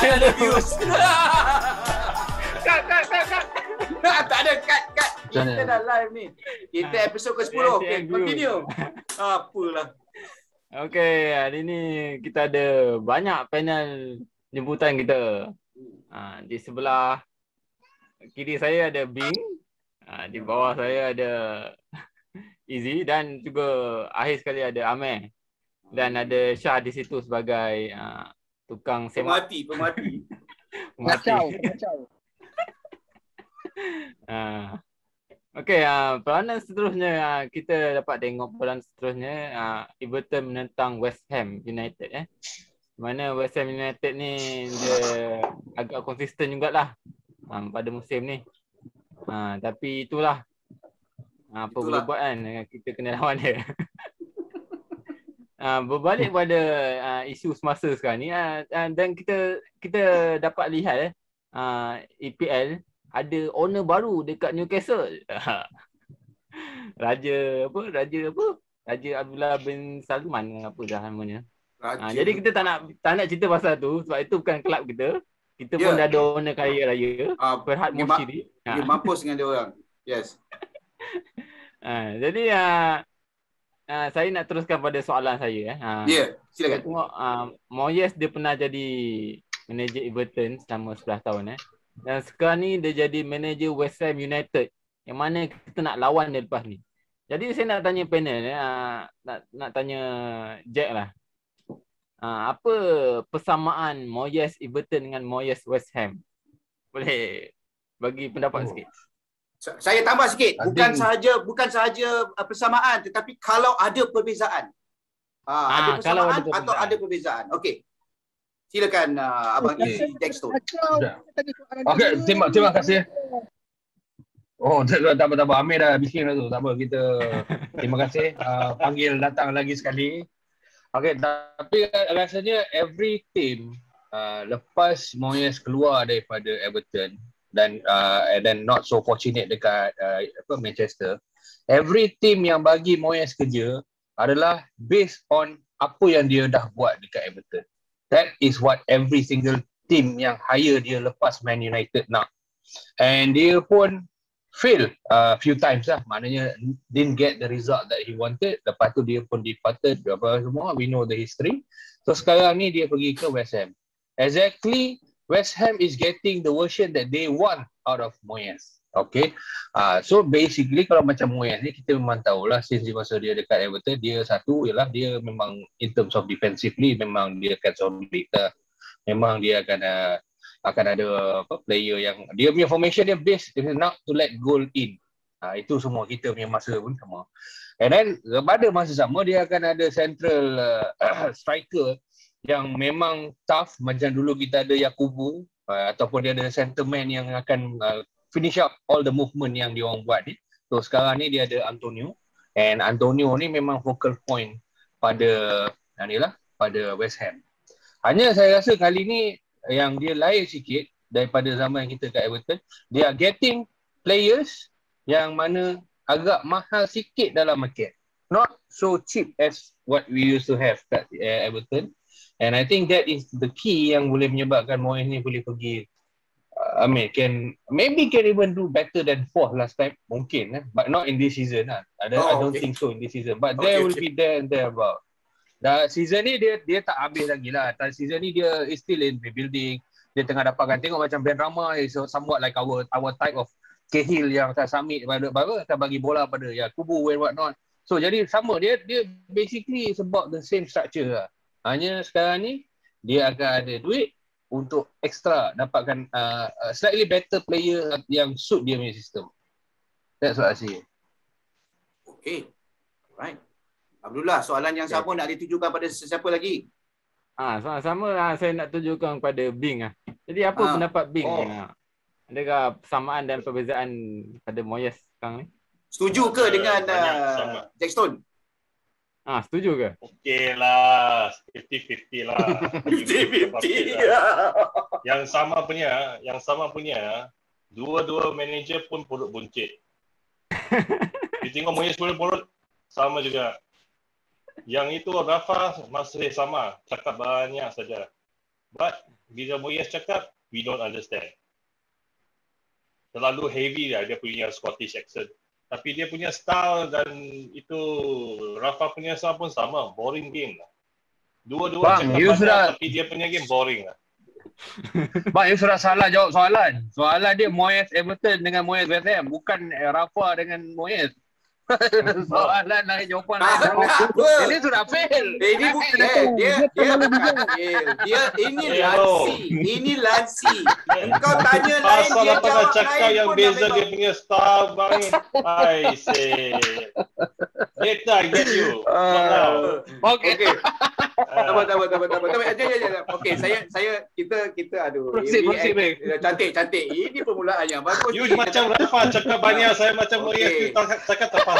Ada views. Cut. Tak ada cut. Kita dah live ni. Kita episod ke-10. Okay, continue. Apalah. Okay, hari ni kita ada banyak panel jemputan kita. Di sebelah kiri saya ada Bing. Di bawah saya ada Izzy dan juga akhir sekali ada Amir. Dan ada Syah di situ sebagai tukang semak. Pemerhati. Pengacau. Okey, peranan seterusnya kita dapat tengok peranan seterusnya Everton menentang West Ham United Mana West Ham United ni dia agak konsisten jugalah pada musim ni. Tapi itulah apa boleh buat kan, kita kena lawan dia. Berbalik pada isu semasa sekarang ni dan kita dapat lihat EPL ada owner baru dekat Newcastle. Raja Abdullah bin Salman apa dah namanya. Jadi kita tak nak cerita pasal tu sebab itu bukan kelab kita. Kita pun dah ada owner kaya raya, Ferhat Moshiri. Dia mampus dengan dia orang. Yes. Jadi saya nak teruskan pada soalan saya. Silakan. Tengok Moyes dia pernah jadi manager Everton selama 11 tahun Dan sekarang ni dia jadi manager West Ham United yang mana kita nak lawan dia lepas ni. Jadi saya nak tanya panel nak tanya Jack lah. Apa persamaan Moyes Everton dengan Moyes West Ham? Boleh bagi pendapat sikit? Saya tambah sikit, bukan sahaja persamaan tetapi kalau ada perbezaan. Ada persamaan atau ada perbezaan. Okey. Silakan Abang Izzy Dexter. Okey, terima kasih. Tak apa Amir dah bising dah tu. Tak apa, kita terima kasih panggil datang lagi sekali. Okey, tapi rasanya every team lepas Moyes keluar daripada Everton dan not so fortunate dekat Manchester, every team yang bagi Moyes kerja adalah based on apa yang dia dah buat dekat Everton. That is what every single team yang hire dia lepas Man United nak. And dia pun fail few times lah. Maknanya didn't get the result that he wanted. Lepas tu dia pun departed apa semua. We know the history. So sekarang ni dia pergi ke West Ham. Exactly, West Ham is getting the version that they want out of Moyes. Okay. So basically kalau macam Moyes ni kita memang tahulah since masa dia dekat Everton, dia satu ialah dia memang in terms of defensively memang dia akan solid lah. Memang dia akan ada player yang dia punya formation dia based not to let goal in. Itu semua kita punya masa pun sama. And then pada masa sama dia akan ada central striker yang memang tough macam dulu kita ada Yakubu ataupun dia ada center man yang akan finish up all the movement yang dia orang buat ni. So sekarang ni dia ada Antonio, and Antonio ni memang focal point pada West Ham. Hanya saya rasa kali ni yang dia lain sikit daripada zaman kita kat Everton, they are getting players yang mana agak mahal sikit dalam market. Not so cheap as what we used to have kat Everton. And I think that is the key yang boleh menyebabkan Moyes ni boleh pergi can even do better than fourth last time, mungkin but not in this season I don't think so in this season, but there will be there and there about. Season ni dia tak habis lagi lah. Season ni dia is still in rebuilding. Dia tengah dapatkan, tengok macam Ben Rama is somewhat like our type of Cahill yang tak submit pada akan bagi bola pada Kubu and what not. So jadi sama dia basically is about the same structure lah. Hanya sekarang ni dia akan ada duit untuk extra dapatkan slightly better player yang suit dia punya sistem. That's what I see. Okay. Right. Abdullah, soalan yang sama nak ditujukan pada sesiapa lagi? Sama saya nak tunjukkan kepada Bing lah. Jadi apa pendapat Bing? Adakah persamaan dan perbezaan pada Moyes sekarang ni? Setuju ke dengan Jack Stone? Setuju ke? Okey lah, 50-50 lah. 50-50. Yang sama punya, dua-dua manager pun perut buncit. Dia tengok Moyes perut sama juga. Yang itu Rafa masih sama, cakap banyak saja. But bila Moyes cakap, we don't understand. Terlalu heavy dia punya Scottish accent. Tapi dia punya style dan itu Rafa punya style pun sama, boring game. Dua-dua cakap banyak tapi dia punya game boring lah. Bang, you sudah salah jawab soalan. Soalan dia Moyes Everton dengan Moyes West Ham, bukan Rafa dengan Moyes. Soalan lain, jawapan lain. Ini sudah fail. Ini bukan dia bukan fail. Ini lansi. Engkau tanya lain, dia jawab cakap lain yang pun beza dia punya style bang. I say. Later I get you. Okay. Okey, kita aduh. Proceed. Cantik. Ini permulaan yang bagus. You macam Rafa cakap banyak, saya macam Moyes cakap tak faham.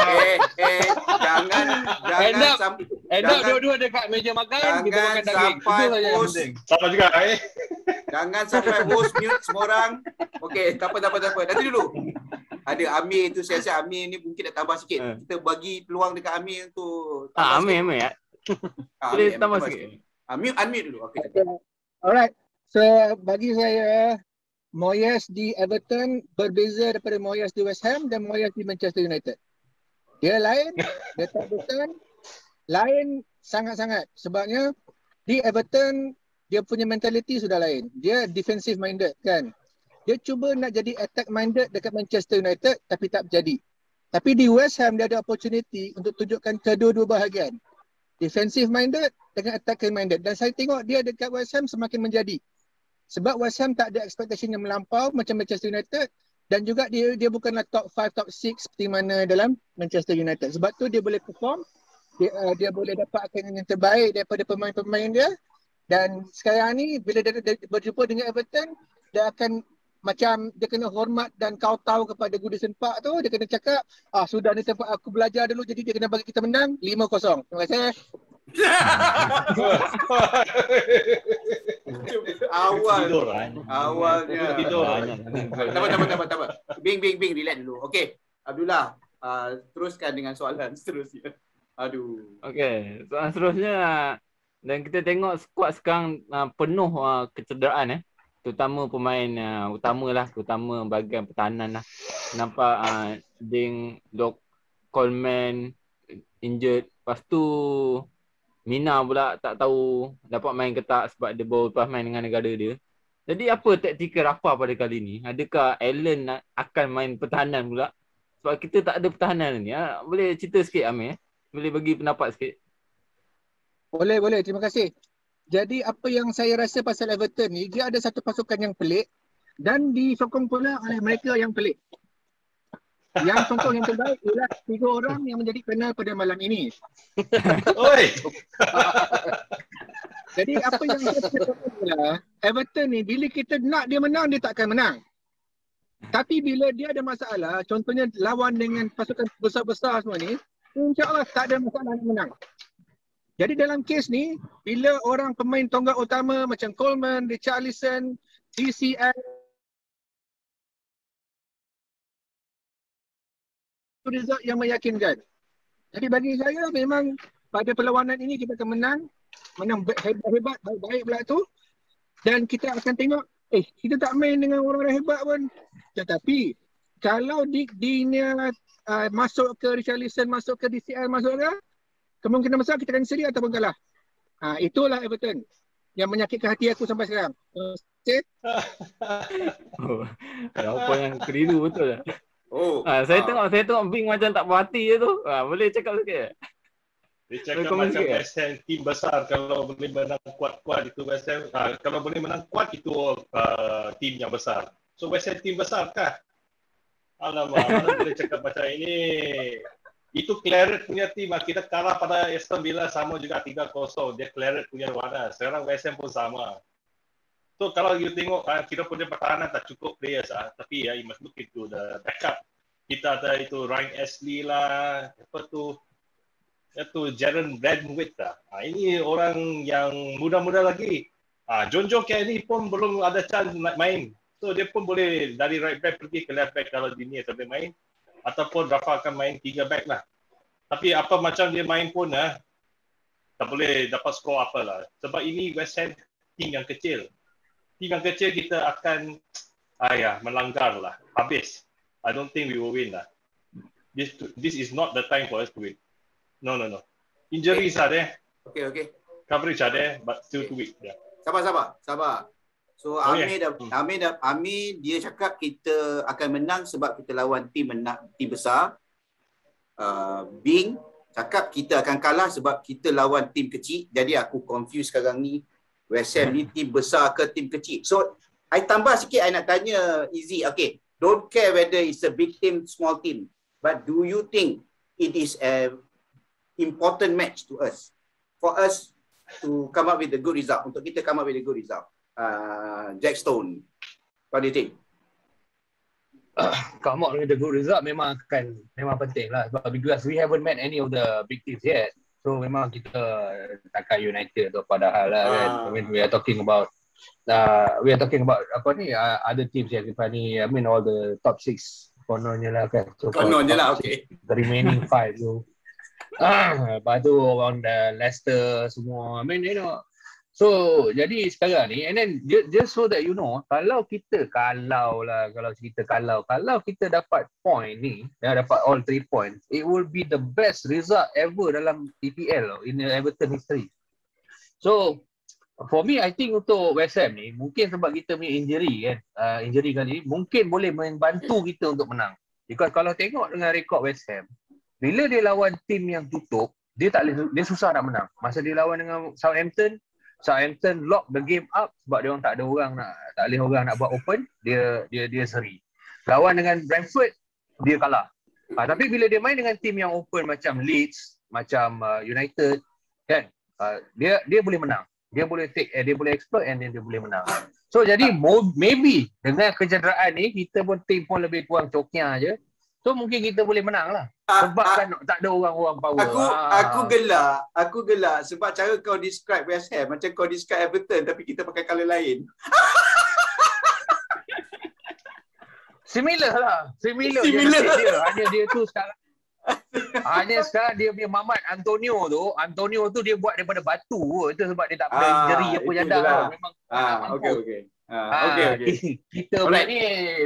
Jangan dua-dua dekat meja makan, kita makan daging. Itu saja yang penting. Sama juga Jangan sampai host mute semua orang. Okey, tak apa. Nanti dulu. Ada Amir tu, saya rasa Amir ni mungkin nak tambah sikit. Kita bagi peluang dekat Amir tu. Amir ya. Boleh tambah sikit. Unmute dulu. Okey. Alright. So bagi saya Moyes di Everton berbeza daripada Moyes di West Ham dan Moyes di Manchester United. Dia lain, dia tak betul. Lain sangat-sangat. Sebabnya di Everton dia punya mentality sudah lain. Dia defensive minded kan. Dia cuba nak jadi attack minded dekat Manchester United tapi tak berjadi. Tapi di West Ham dia ada opportunity untuk tunjukkan kedua-dua bahagian. Defensive minded dengan attacking minded. Dan saya tengok dia dekat West Ham semakin menjadi. Sebab West Ham tak ada expectation yang melampau macam Manchester United. Dan juga dia bukanlah top 5, top 6 seperti mana dalam Manchester United. Sebab tu dia boleh perform, dia boleh dapatkan yang terbaik daripada pemain-pemain dia. Dan sekarang ni bila dia berjumpa dengan Everton, dia akan macam dia kena hormat dan kau tahu kepada Goodison Park tu, dia kena cakap, sudah ni tempat aku belajar dulu jadi dia kena bagi kita menang 5-0. Terima kasih. Awalnya tidur. Tak apa. Bing relax dulu. Okey, Abdullah, teruskan dengan soalan seterusnya. Aduh. Okey, soalan seterusnya dan kita tengok skuad sekarang penuh kecederaan terutama pemain terutama bahagian pertahanan lah. Nampak Ding, Lok, Coleman injured. Lepas tu Mina pula tak tahu dapat main ke tak sebab dia baru lepas main dengan negara dia. Jadi apa taktikal Rafa pada kali ni? Adakah Allen akan main pertahanan pula? Sebab kita tak ada pertahanan ni. Boleh cerita sikit Amir? Boleh bagi pendapat sikit? Boleh. Terima kasih. Jadi apa yang saya rasa pasal Everton ni, dia ada satu pasukan yang pelik dan disokong pula oleh mereka yang pelik. Yang contoh yang terbaik ialah 3 orang yang menjadi panel pada malam ini. Oi. Jadi apa yang saya cakap ialah Everton ni bila kita nak dia menang, dia tak akan menang. Tapi bila dia ada masalah, contohnya lawan dengan pasukan besar-besar semua ni, insya-Allah tak ada masalah nak menang. Jadi dalam kes ni, bila orang pemain tonggak utama macam Coleman, Richarlison, DCL, result yang meyakinkan. Jadi bagi saya memang pada perlawanan ini kita akan menang hebat-hebat, baik-baik pula tu. Dan kita akan tengok, kita tak main dengan orang hebat pun. Tetapi kalau dia masuk ke Richarlison, masuk ke DCL, masuk ke, kemungkinan besar kita akan seri ataupun kalah. Itulah Everton yang menyakitkan hati aku sampai sekarang. Apa yang keliru betul lah. Saya tengok Bing macam tak berhati je tu. Boleh cakap sikit? Dia cakap macam West Ham tim besar, kalau boleh menang kuat-kuat itu West Ham. Kalau boleh menang kuat itu tim yang besar. So West Ham tim besar kah? Alamak, mana boleh cakap macam ini? Itu Claret punya tim. Kita kalah pada Aston Villa sama juga 3-0. Dia Claret punya warna. Sekarang West Ham pun sama. So kalau you tengok kita punya pertahanan tak cukup players tapi you must look into the backup. Kita ada itu Ryan Ashley lah, apa tu Jaron Brandweight lah. Ini orang yang muda-muda lagi. John Joe Kelly pun belum ada chance nak main. So dia pun boleh dari right back pergi ke left back kalau Dini sampai main. Ataupun Rafa akan main 3 back lah. Tapi apa macam dia main pun tak boleh dapat skor apa lah. Sebab ini West Ham tim yang kecil. Tim yang kecil kita akan melanggar lah. Habis. I don't think we will win lah. This is not the time for us to win. No. Injuries are there. Okay. Coverage are there, but still too weak. Yeah. Sabar. So Amir dia cakap kita akan menang sebab kita lawan tim besar. Bing cakap kita akan kalah sebab kita lawan tim kecil. Jadi aku confuse sekarang ni West Ham ni tim besar ke tim kecil. So I tambah sikit, I nak tanya Izzy. Okay, don't care whether it's a big team, small team, but do you think it is a important match to us, for us to come up with a good result, untuk kita come up with a good result? Jack Stone, what do you think? Come out with a good result memang penting lah, sebab because we haven't met any of the big teams yet, so memang kita takkan United tu padahal lah kan. I mean, we are talking about apa ni, other teams yang kita ni, I mean all the top 6 kononnya lah kan. So kononnya lah, okay. The remaining 5 tu. Lepas tu on the Leicester semua. I mean, you know. So, jadi sekarang ni, and then just so that you know, kalau kita dapat point ni, dapat all 3 points, it will be the best result ever dalam EPL in the Everton history. So, for me, I think untuk West Ham ni, mungkin sebab kita punya injury kan, injury kali ni, mungkin boleh membantu kita untuk menang. Because kalau tengok dengan rekod West Ham, bila dia lawan tim yang tutup, dia susah nak menang. Masa dia lawan dengan Southampton lock the game up sebab dia orang tak boleh orang nak buat open, dia seri. Lawan dengan Brentford, dia kalah. Tapi bila dia main dengan tim yang open macam Leeds, macam United kan, dia boleh menang. Dia boleh exploit and then dia boleh menang. So jadi maybe dengan kecederaan ni kita pun tim pun lebih kurang cokia je. So mungkin kita boleh menang lah. Sebab kan tak ada orang-orang power. Aku gelak sebab cara kau describe West Ham macam kau describe Everton tapi kita pakai colour lain. Similar lah. Similar. Dia. Hanya dia tu sekarang. Sekarang dia punya mamat Antonio tu dia buat daripada batu. Itu sebab dia tak pernah injury apa jadah. Memang okay. Kita buat ni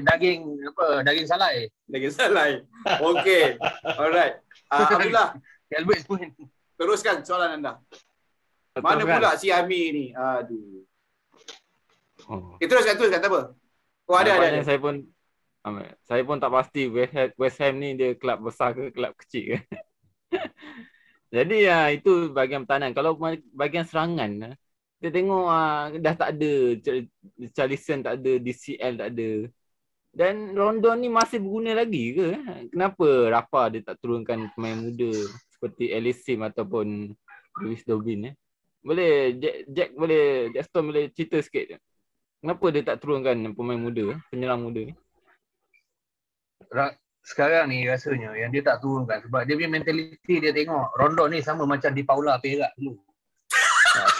daging salai. Okay. Alright. Abdullah, Albert pun teruskan soalan anda. Mana pula si Amir ni? Aduh. Teruskan tak apa. Ada. Saya pun tak pasti West Ham ni dia kelab besar ke kelab kecil ke. Jadi itu bahagian pertahanan. Kalau bahagian serangan, kita tengok dah tak ada Charlison, tak ada DCL, tak ada. Dan Rondon ni masih berguna lagi ke? Kenapa Rafa dia tak turunkan pemain muda seperti Alissim ataupun Lewis Dobbin? Boleh Jack Stone boleh cerita sikit. Kenapa dia tak turunkan pemain muda, penyerang muda ni? Sekarang ni rasanya yang dia tak turunkan sebab dia punya mentaliti, dia tengok Rondon ni sama macam Di Paula Perak dulu.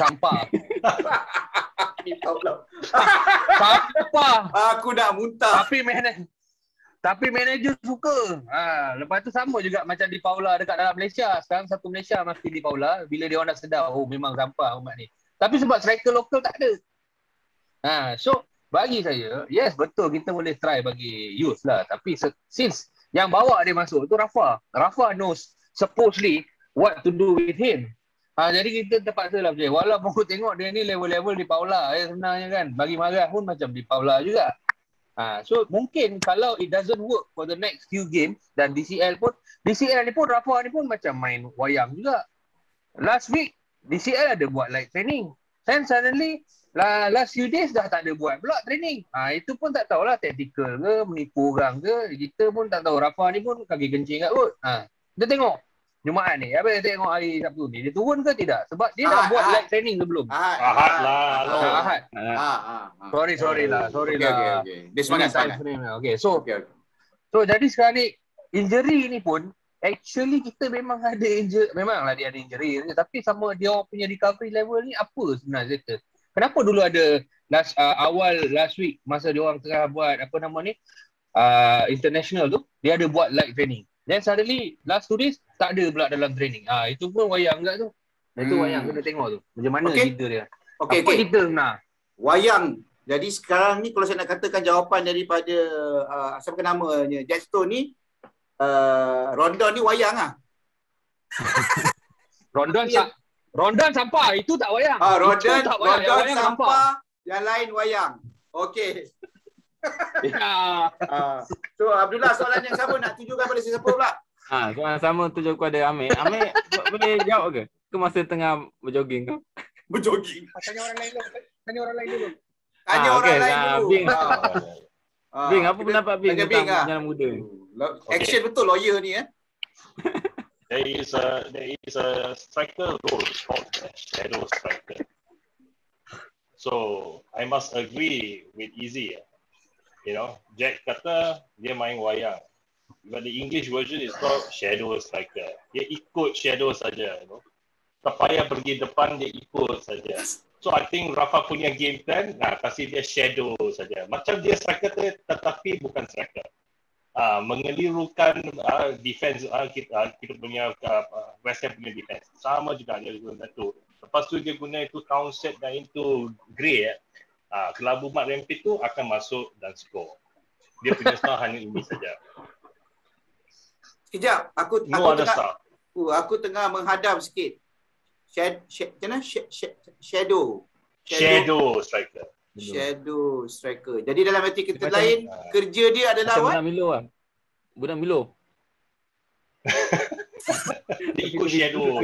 Sampah. Sampah. Aku nak muntah. Tapi manager suka. Lepas tu sama juga macam Di Paula dekat dalam Malaysia. Sekarang satu Malaysia mesti Di Paula. Bila dia orang nak sedar, memang sampah umat ni. Tapi sebab striker lokal tak ada. So bagi saya, yes betul kita boleh try bagi youth lah. Tapi since yang bawa dia masuk tu Rafa knows supposedly what to do with him. Jadi kita terpaksa lah percaya. Walaupun aku tengok dia ni level-level Di Paula sebenarnya kan. Bagi marah pun macam Di Paula juga. So mungkin kalau it doesn't work for the next few games, dan DCL ni pun Rafa ni pun macam main wayang juga. Last week DCL ada buat light training. Then suddenly last few days dah tak ada buat pula training. Itu pun tak tahulah tactical ke, menipu orang ke. Kita pun tak tahu. Rafa ni pun kaki kencing kat kot. Dia tengok Jumaat ni. Apa dia tengok hari Sabtu ni? Dia turun ke tidak? Sebab dia dah buat live training sebelum. Ahad lah. Ahad. Sorry lah. Okay. Dia semangat. Okay, so jadi sekarang ni injury ni pun actually kita memang ada injury. Memanglah dia ada injury. Tapi sama dia orang punya recovery level ni apa sebenarnya kita? Kenapa dulu ada awal last week masa dia orang tengah buat apa nama ni international tu, dia ada buat live training. Then suddenly last 2 days tak ada pula dalam training. Itu pun wayang juga tu. Itu wayang kena tengok tu. Macam mana cerita dia. Apa cerita sebenar? Wayang. Jadi sekarang ni kalau saya nak katakan jawapan daripada siapa namanya Jetstone ni, Rondon ni wayang ah. Rondon sampah, itu tak wayang. Rondon sampah, yang lain wayang. Okey. So Abdullah, soalan yang sama nak tujukan pada siapa pula? Soalan sama tuju kepada Amir. Amir boleh jawab ke? Ke masa tengah berjoging tu? Berjoging. Tanya orang lain dulu. Tanya orang lain dulu. Bing, apa pendapat Bing tentang penyanyi muda? Action betul lawyer ni There is a striker role called shadow striker. So I must agree with Izzy. Jack kata dia main wayang. But the English version is called shadow striker. Dia ikut shadow saja. Tak payah pergi depan, dia ikut saja. So I think Rafa punya game plan, kasih dia shadow saja. Macam dia striker tetapi bukan striker. Mengelirukan defense kita punya West Ham punya defense. Sama juga dia guna tu. Lepas tu dia guna itu Townsend dan itu Gray. Kelabu Mat Rampage tu akan masuk dan score. Dia punya style hanya ini saja. Sekejap, aku tengah menghadam sikit. Shadow striker. Shadow striker. Jadi dalam arti kata lain, kerja dia adalah apa? Budak Milo. Dia ikut shadow.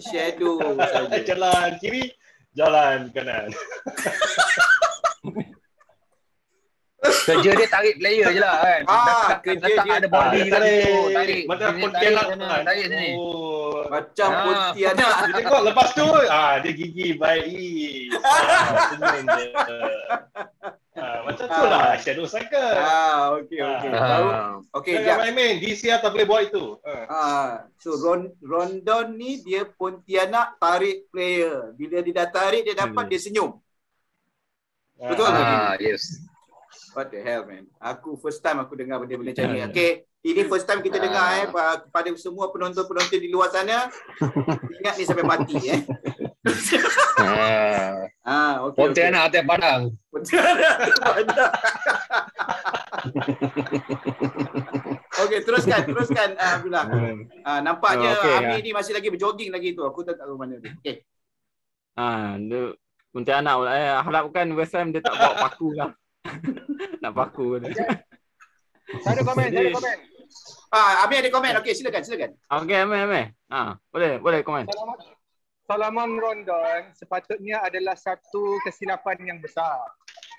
Shadow saja. Jalan kiri, jalan kanan. Kerja dia tarik player je lah kan. Kerja dia ada body tarik. Macam Pontianak tarik sini. Macam Pontianak. Dia tengok lepas tu dia gigi baik. Senyum je. Macam tu lah shadow striker. Okey. I mean DCR tak boleh buat itu. So Rondon ni dia Pontianak tarik player. Bila dia dah tarik dia dapat dia senyum. Betul tak? Yes. What the hell man. First time aku dengar benda-benda macam ni. Okey, ini first time kita dengar kepada semua penonton-penonton di luar sana. Ingat ni sampai mati okey. Pontianak atas padang. Okey, teruskan Abdullah. Nampaknya Ami ni masih lagi berjoging lagi tu. Aku tak tahu mana tu. Okey. Pontianak harapkan West Ham dia tak bawa paku lah. Nak paku ni. Ada komen. Amir ada komen. Okey, silakan. Okey, Amir. Boleh komen. Solomon Rondon sepatutnya adalah satu kesilapan yang besar.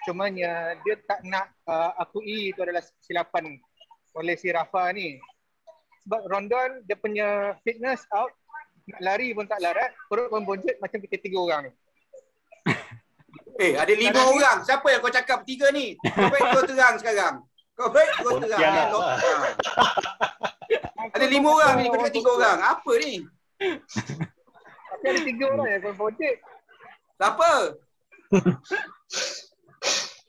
Cumanya dia tak nak akui itu adalah kesilapan oleh si Rafa ni. Sebab Rondon dia punya fitness out, nak lari pun tak larat, perut pun bonjit macam kita 3 orang ni. Ada 5 orang. Siapa yang kau cakap 3 ni? Kau baik kau terang sekarang. Ada 5 orang ni, kau cakap 3 orang. Apa ni? Tapi ada 3 orang yang kau bonjit. Siapa?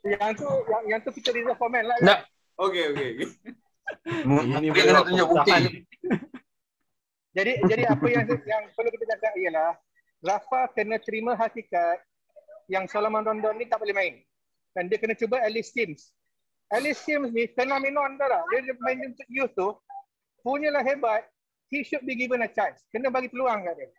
Yang tu kita reserve komen lah. Okey. Ini kena tunjuk bukti. Jadi apa yang perlu kita cakap ialah Rafa kena terima hakikat yang Solomon Rondon ni tak boleh main. Dan dia kena cuba Ellis Sims. Ellis Sims ni phenomenon tau tak? Dia main untuk youth tu, punyalah hebat. He should be given a chance. Kena bagi peluang kat dia.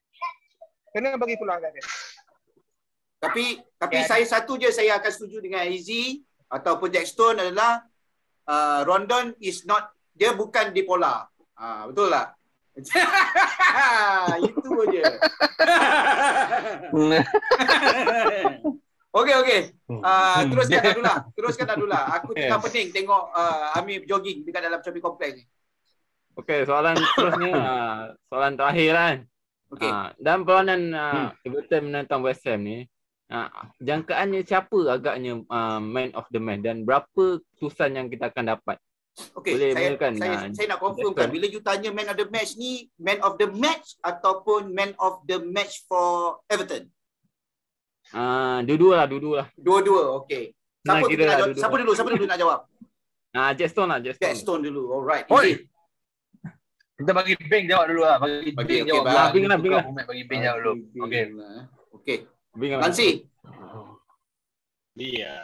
Tapi saya satu je saya akan setuju dengan Izzy ataupun Jetstone adalah Rondon is not, dia bukan bipolar. Betul tak? Itu je. Okey. Teruskan Abdullah. Aku tengah pening tengok Amir jogging dekat dalam shopping complex ni. Okey, soalan seterusnya, soalan terakhir kan. Okey. Dan peranan Everton menentang West Ham ni, jangkaannya siapa agaknya man of the match dan berapa keputusan yang kita akan dapat? Okey, Boleh saya nak confirmkan bila you tanya man of the match ni, man of the match ataupun man of the match for Everton? Dua-dua lah. Dua-dua, okey. Siapa dulu nak jawab? Jack Stone. Jack Stone dulu. Alright. Kita bagi Bing jawab dulu lah. Bagi Bing jawab. Bing lah. Bagi Bing jawab dulu. Okey. Nancy. Dia.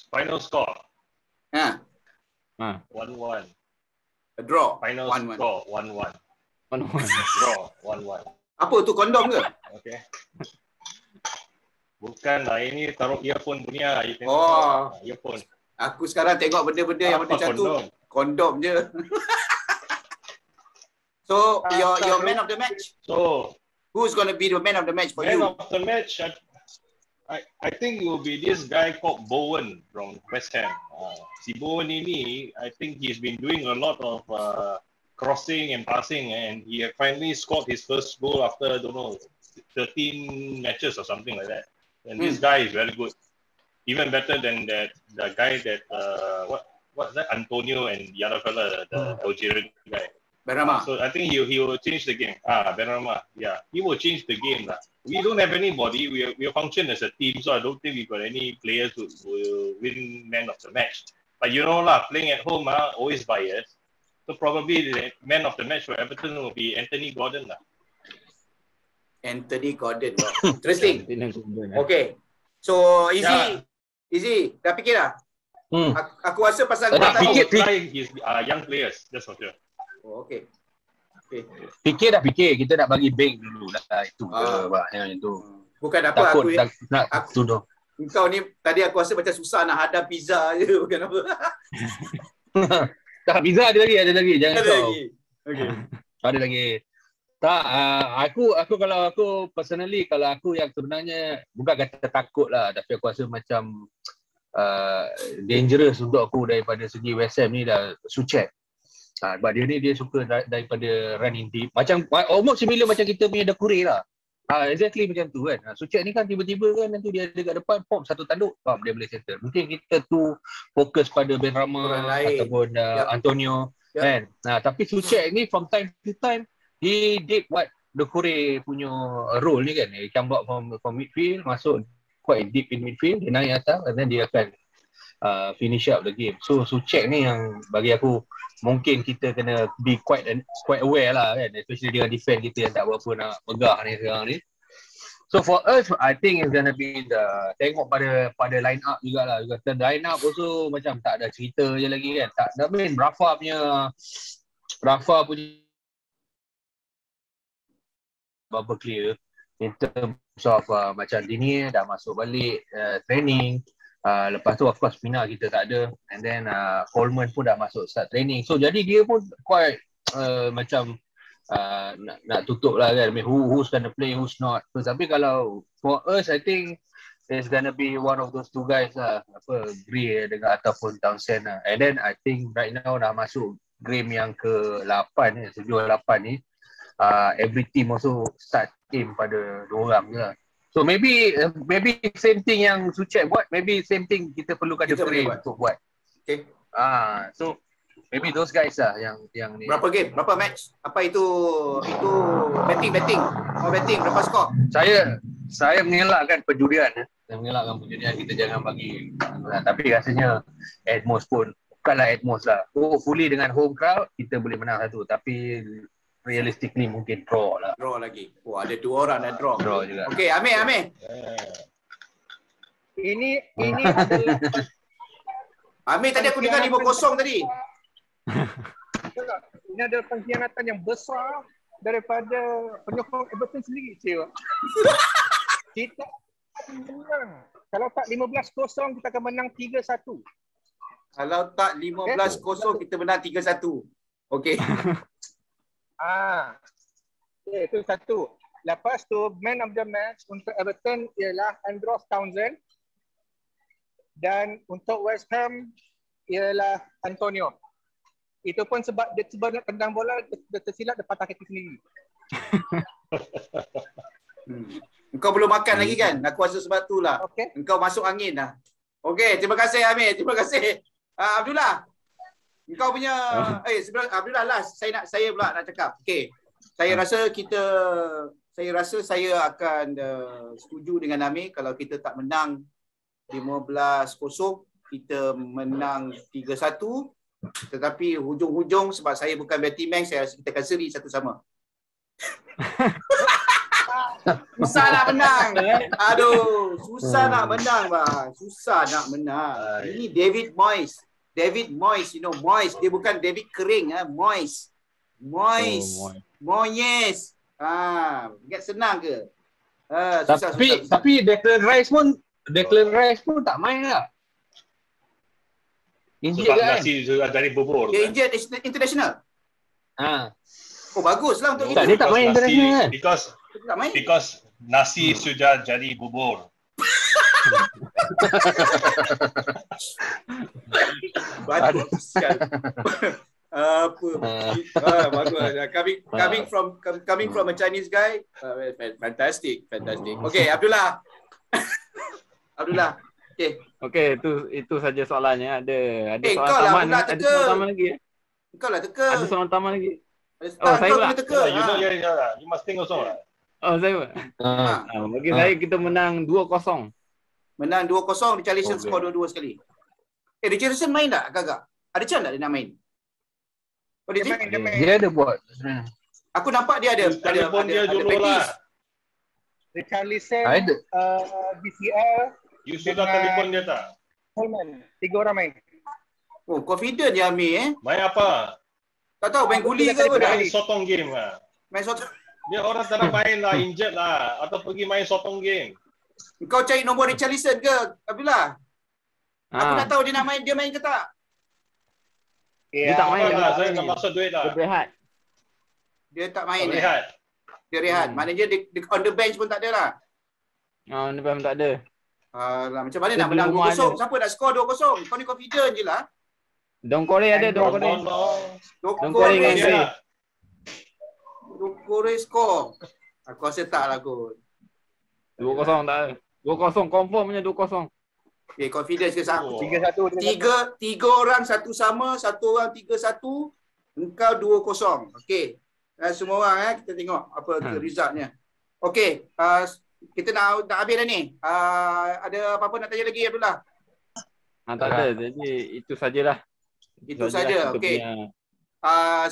Final score. 1-1. A draw. Final 1-1. score 1-1. Draw 1-1. Apa tu, kondom ke? Okey. Bukan lah, ini taruh earphone punya. Earphone. Aku sekarang tengok benda-benda yang macam tu. Kondom je. So, your man of the match? So, who's going to be the man of the match for you? Man of the match, I think it will be this guy called Bowen from West Ham. Si Bowen ini, I think he's been doing a lot of crossing and passing, and he finally scored his first goal after, I don't know, 13 matches or something like that. And this guy is very good. Even better than the guy that, what's that? Antonio and the other fella, the Algerian guy. Benrahma. So I think he will change the game. Benrahma. Yeah, he will change the game lah. We don't have anybody. We function as a team, so I don't think we got any players who will win man of the match. But you know lah, playing at home always biased. So probably the man of the match for Everton will be Anthony Gordon lah. Anthony Gordon. Wow. Interesting. Okay. So easy. Dah fikir dah? Aku rasa pasal kau tadi his young players. That's for sure. Oh, okay. Fikir. Kita nak bagi bank dulu lah. Itu yang itu. Bukan apa takut aku nak tuduh. Kau ni tadi aku rasa macam susah nak hadap pizza je. Bukan apa. Tak, pizza ada lagi. Jangan ada kau. lagi. Okay. Ada lagi. Tak, aku kalau aku personally, kalau aku yang sebenarnya bukan kata takut lah, tapi aku rasa macam dangerous untuk aku daripada segi West Ham ni dah Soucek. Sebab dia suka daripada running deep. Macam almost similar macam kita punya Doucouré lah. Exactly macam tu kan. Soucek ni kan tiba-tiba kan nanti dia dekat depan, pop satu tanduk, dia boleh settle. Mungkin kita tu fokus pada Benrahma ataupun Antonio kan. Tapi Soucek ni from time to time he did what Doucouré punya role ni kan. He come back from midfield, masuk quite deep in midfield, dia naik atas and then dia akan finish up the game. So Soucek ni yang bagi aku mungkin kita kena be quite aware lah kan, especially dengan defense kita yang tak berapa nak megah ni sekarang ni. So for us, I think it's gonna be tengok pada line up jugalah. Kata line up also macam tak ada cerita je lagi kan. Tak main Rafa punya berapa clear in terms of macam Dinia dah masuk balik training. Lepas tu of course Pina kita tak ada, and then Coleman pun dah masuk start training. So jadi dia pun quite macam nak tutup lah kan. I mean, who's gonna play, who's not. So, tapi kalau for us, I think there's gonna be one of those two guys lah, Gray dengan ataupun Townsend lah. And then I think right now dah masuk game yang ke-8 ni, 7-8 ni. Every team also start game pada 2 orang je lah. So maybe same thing yang Soucek buat, maybe same thing kita perlukan Doucouré untuk buat. Okay. So maybe those guys lah yang ni. Berapa game? Berapa match? Apa itu betting? Oh betting, berapa skor? Saya mengelakkan penjurian. Saya mengelakkan penjurian, kita jangan bagi. Tapi rasanya Atmos pun bukanlah Atmos lah. Hopefully dengan home crowd kita boleh menang satu, tapi realistically mungkin draw lah. Draw lagi. Ada 2 orang dah draw. Draw juga. Okey, Amir. Ini adalah Amir tadi aku dengar 5-0 tadi. Ini adalah pengkhianatan yang besar daripada penyokong Everton sendiri, Cik. Kita menang. Kalau tak 15-0 kita akan menang 3-1. Kalau tak 15-0 kita menang 3-1. Okey. Itu satu. Lepas tu man of the match untuk Everton ialah Andros Townsend, dan untuk West Ham ialah Antonio. Itu pun sebab dia nak tendang bola, dia tersilap, dia patah kaki sendiri. Engkau belum makan lagi kan? Aku rasa sebab tu lah. Okay. Engkau masuk angin dah. Okey, terima kasih Amir. Terima kasih. Abdullah. Engkau punya sebelum Abdullah last, saya pula nak cakap. Okey. Saya rasa saya akan setuju dengan Amir kalau kita tak menang 15-0, kita menang 3-1. Tetapi hujung-hujung sebab saya bukan betting man, saya rasa kita akan seri satu sama. Susah nak menang. Aduh, susah nak menang bang. Susah nak menang. Ini David Moyes. You know Moyes, dia bukan David Kering Moyes. Moyes. Ingat senang ke? Susah. Tapi Declan Rice pun tak main lah. Injek kan? Nasi sudah dari bubur. Dia injek international. Oh baguslah untuk dia tak main international kan? Because nasi sudah jadi bubur. Bagus. Bagus. Coming from a Chinese guy, fantastic. Okay, Abdullah. Okay, itu saja soalannya. Ada soalan taman. Ada soalan taman lagi. Engkau lah teka. Ada soalan taman lagi. Saya pula teka. You must think also. Saya pula. Bagi saya kita menang 2-0. Menang 2-0, Richarlison skor 2-2 sekali. Richarlison main tak agak-agak? Ada chance tak dia nak main? Dia ada buat. Aku nampak dia ada practice. Richarlison, BCL. You sudah telefon dia tak? Holman. 3 orang main. Oh, confident je Amir Main apa? Tak tahu main guli ke apa dah? Main sotong game lah. Main sotong. Dia orang tak nak main lah, injured lah. Atau pergi main sotong game. Kau cari nombor Richarlison ke, Abdullah? Aku nak tahu dia nak main, dia main ke tak? Dia tak main lah. Saya tak maksud duit lah. Dia berehat. Dia tak main. Dia rehat. Maknanya dia on the bench pun tak ada lah. On the bench tak ada. Macam mana nak menang 2-0? Siapa nak skor 2-0? Kau ni confident je lah. Dong Kore ada, Dong Kore. Dong Kore dengan Andre. Dong Kore skor. Aku rasa tak lah kot. 2-0 tak ada. 2-0 confirm punya 2-0. Okay, confidence ke satu. 3-1. Tiga orang satu sama, satu orang 3-1. Engkau 2-0. Okey. Semua orang kita tengok apa resultnya. Okey, kita nak habis dah ni. Ada apa-apa nak tanya lagi Abdullah? Tak ada. Jadi itu sajalah. Itu saja. Okey.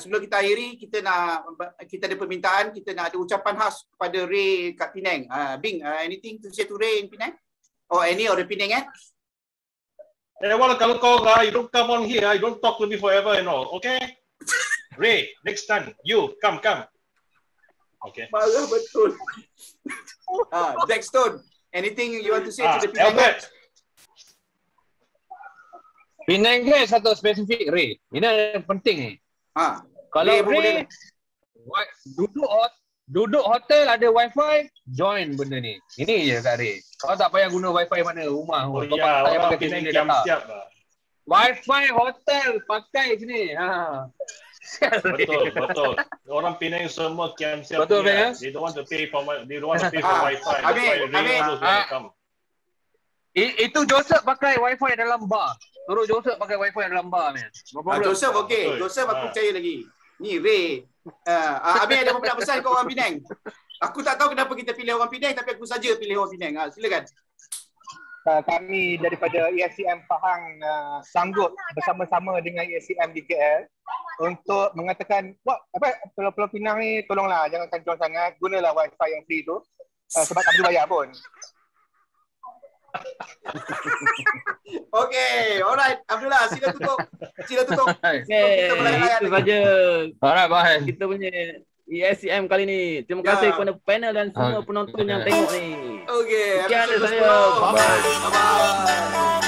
Sebelum kita akhiri, kita ada permintaan, kita nak ada ucapan khas kepada Ray kat Penang. Bing, anything to say to Ray in Penang? Or any of the Penang kan? Well, kalau kau you don't come on here, you don't talk to me forever, you know. Okay? Ray, next time, you come. Okay. Marah betul. Jack Stone, anything you want to say to the Penang guys? Penang guys satu spesifik Ray. Ini yang penting ni. Kalau Ray duduk hotel ada wifi, join benda ni. Ini je kat Ray. Kau tak payah guna wifi mana rumah. Kau tak payah pakai Penang jam siap lah. Wifi hotel pakai sini. Betul. Orang Penang semua kiam siap. Betul kan? They don't want to pay for wifi. Itu Joseph pakai wifi dalam bar. Suruh Joseph pakai wifi dalam bar ni. Joseph okey. Joseph aku percaya lagi. Ni Ray. Abi ada apa nak pesan kat orang Penang? Aku tak tahu kenapa kita pilih orang Penang tapi aku saja pilih orang Penang. Silakan. Kami daripada ESCM Pahang sanggup bersama-sama dengan ESCM di KL untuk mengatakan Pulau Pinang ni tolonglah jangan kancuan sangat, gunalah wifi yang free tu sebab tak perlu bayar pun. Okay, alright. Abdullah, sila tutup. Okay, itu saja. Alright, bye. Kita punya ESCM kali ni. Terima kasih kepada panel dan semua penonton yang tengok ni. Okay, sekian dari saya. Bye-bye.